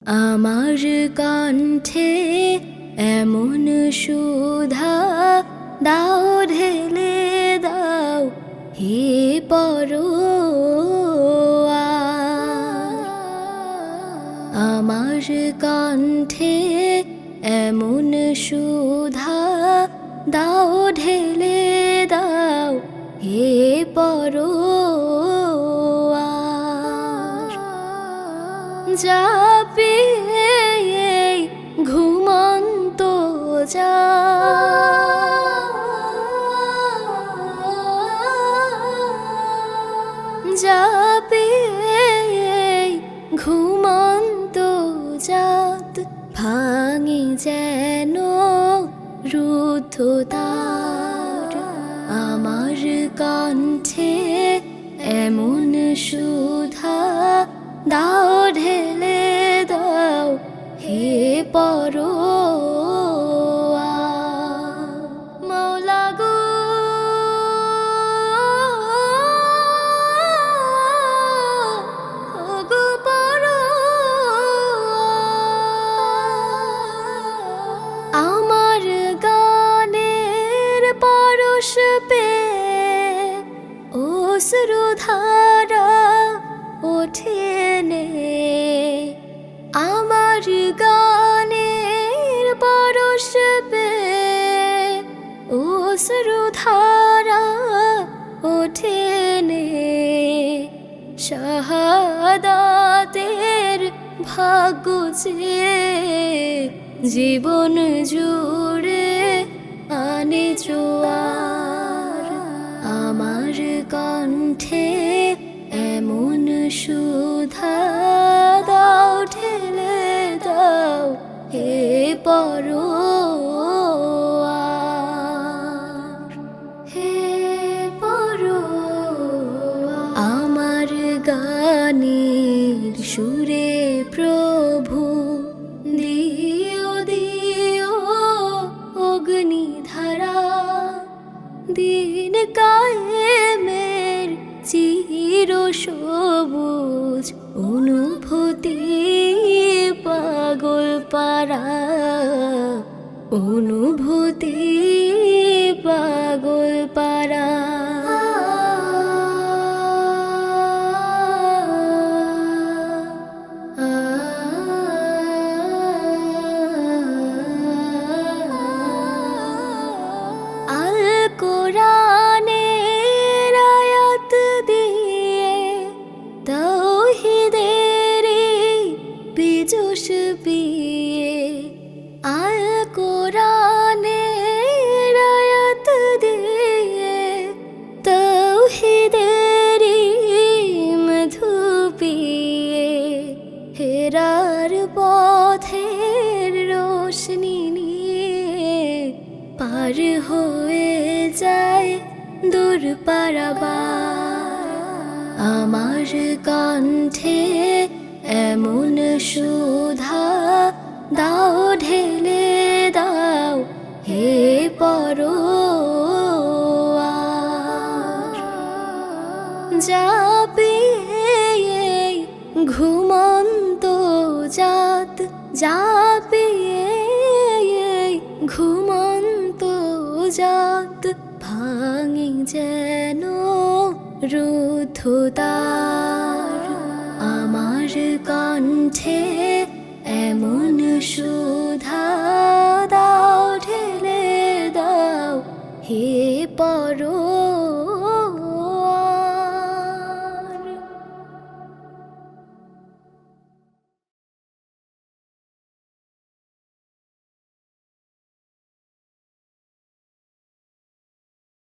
আমার কণ্ঠে এমন সুধা দাও ঢেলে দাও হে পরোয়ার। আমার কণ্ঠে এমন সুধা দাও ঢেলে দাও হে পরোয়ার। যাবে ঘুমন্ত যাবে ঘুমন্ত জাত ভাঙে যেন রুদ্ধতার। আমার কণ্ঠে এমন সুধা দাও ঢেলে দাও হে পরোয়ার। মওলা গো ওগো পরোয়ার। আমার গানের পরশ পেয়ে অশ্রুধারা ওঠে নে। আমার গানের পরশ পেয়ে অশ্রুধারা ওঠে নে। শাহাদাতের ভাগ্য চেয়ে জীবন জুড়ে আনে জোয়ার। আমার কণ্ঠে এমন সুধা দাও ঢেলে দাও হে পরোয়ার। হে পরোয়ার। আমার গানের সুরে প্রভু দিও দিও অগ্নিধারা। দিন কায়েমের চির সবুজ অনুভূতি পাগল পারা। অনুভূতি পাগল পারা। আল কোরআনের আয়াত দিয়ে তাওহীদের বিজোশ পিয়ে। আল কোরআনের আয়াত দিয়ে তাওহীদের মধু পিয়ে। হেরার পথের রোশনি নিয়ে পার হয়ে যায় দূর পারাবার। আমার কণ্ঠে এমন সুধা দাও ঢেলে দাও হে পরোয়ার। যাবে ঘুমন্ত জাত যাবে ঘুমন্ত জাত ভাঙে যেন রুদ্ধতার। আমার কণ্ঠে